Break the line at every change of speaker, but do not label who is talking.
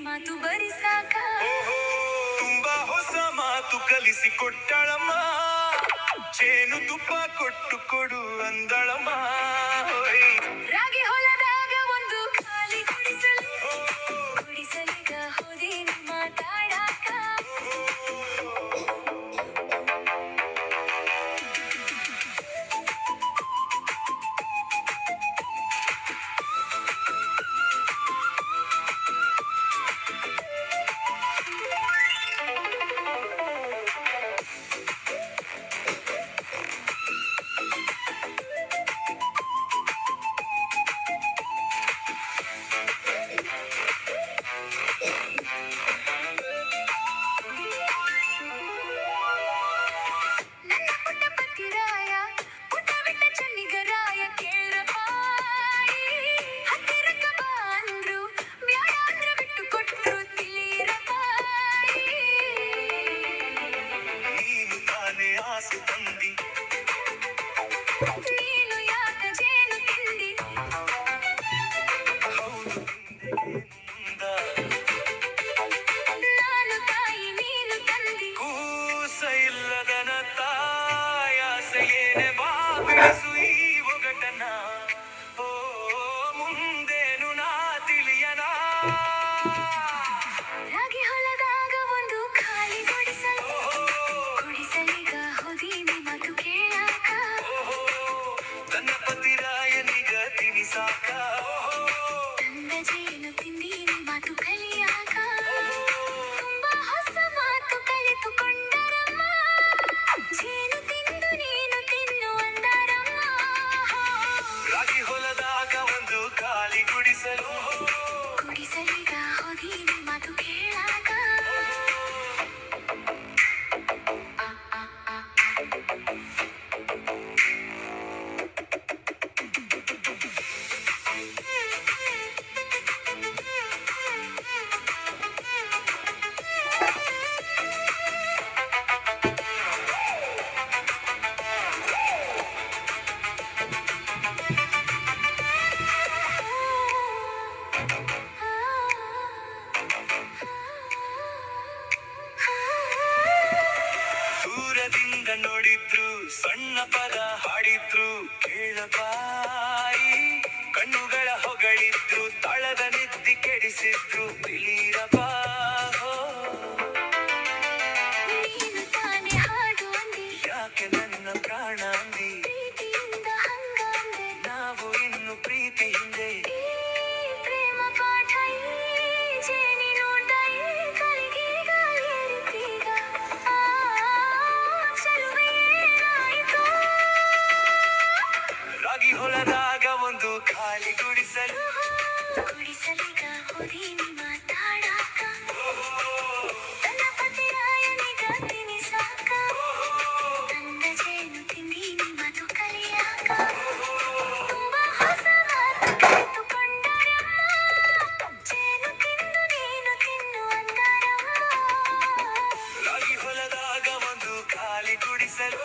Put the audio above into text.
ಮಾತು ಬರಿ ಸಾಕ.
ತುಂಬಾ ಹೊಸ ಮಾತು ಕಲಿಸಿಕೊಟ್ಟಳಮ್ಮ, ಜೇನು ತುಪ್ಪ ಕೊಟ್ಟು ಕೊಡು ಅಂದಳಮ್ಮ.
ರಾಗಿ ಹೊಲದಾಗ ಒಂದು ಖಾಲಿ ಗುಡಿಸಲು, ಗುಡಿಸಲಿಗ ಹೋದೇನು ಮಾತಾಡಾಕ. ನೀನು ಯಾಕ ಜೇನು ತಿಂದಿ? ನಾನು ತಾಯಿ ನೀನು ತಂದಿ.
ಕೂಸ ಇಲ್ಲದನ ತಾಯಾಸೆಯೇನೆ ಬಾ ಬಿಡಿಸು ಈ ಒಗಟನ. ಓ ಮುಂದೇನು ನಾ ತಿಳಿಯನ.
ರಾಗಿ ಹೊಲದಾಗ ಒಂದು ಖಾಲಿ ಗುಡಿಸಲು, ಗುಡಿಸಲಿಗ ಹೋದೀನಿ ಮಾತು ಕೇಳಾಕ.
ನನ್ನ ಪತಿರಾಯನಿಗ ತಿನಿಸಾಕ.
ತಂದ ಜೇನು ತಿಂದೀನಿ ಮಾತು ಕಲಿಯಾಕ. ತುಂಬಾ ಹೊಸ ಮಾತು ಕಲಿತುಕೊಂಡರಮ್ಮ, ಜೇನು ತಿಂದು ನೀನು ತಿನ್ನು ಅಂದರಮ್ಮ.
ರಾಗಿ ಹೊಲದಾಗ ಒಂದು ಖಾಲಿ ಗುಡಿಸಲು,
ಗುಡಿಸಲಿಗ ಹೋದೀನಿ ಮಾತು ಕೇಳಾಕ.
ದೂರದಿಂದ ನೋಡಿದ್ರು ಸಣ್ಣ ಪದ ಹಾಡಿದ್ರು ಕೇಳಬಾಯಿ. ಕಣ್ಣುಗಳ ಹೊಗಳಿದ್ರು ತಳದ ನಿದ್ದಿ ಕೆಡಿಸಿದ್ರು ತಿಳಿರಬಾ.
ನೀನು ತಾನೆ ಹಾಡು ಅಂದಿ,
ಯಾಕೆ ನನ್ನ ಪ್ರಾಣ ಅಂದಿ?
ಪ್ರೀತಿಯಿಂದ ಹಂಗ ಅಂದೆ.
ನಾವು ಇನ್ನು ಪ್ರೀತಿ ಹಿಂದೆ.
ಈ ಪ್ರೇಮ ಪಾಠ ಈ ಜೇನಿನೋಟ ಈ ಕಲಿಗೀಗ ಏರಿತೀಗ. ಚೆಲುವೆ ಏನಾಯಿತು?
ರಾಗಿ ಹೊಲದಾಗ ಒಂದು ಖಾಲಿ ಗುಡಿಸಲು,
ಗುಡಿಸಲಿಗ ಹೋದೀನಿ ಮಾತಾಡಾಕ. ತನ್ನ ಪತಿರಾಯನಿಗ ತಿನಿಸಾಕ. ತಂದ ಜೇನು ತಿಂದೀನಿ ಮಾತು ಕಲಿಯಾಕ. ತುಂಬಾ ಹೊಸ ಮಾತು ಕಲಿತುಕೊಂಡರಮ್ಮ, ಜೇನು ತಿಂದು ನೀನು ತಿನ್ನು ಅಂದರಮ್ಮ.
ರಾಗಿ ಹೊಲದಾಗ ಒಂದು ಖಾಲಿ ಗುಡಿಸಲು.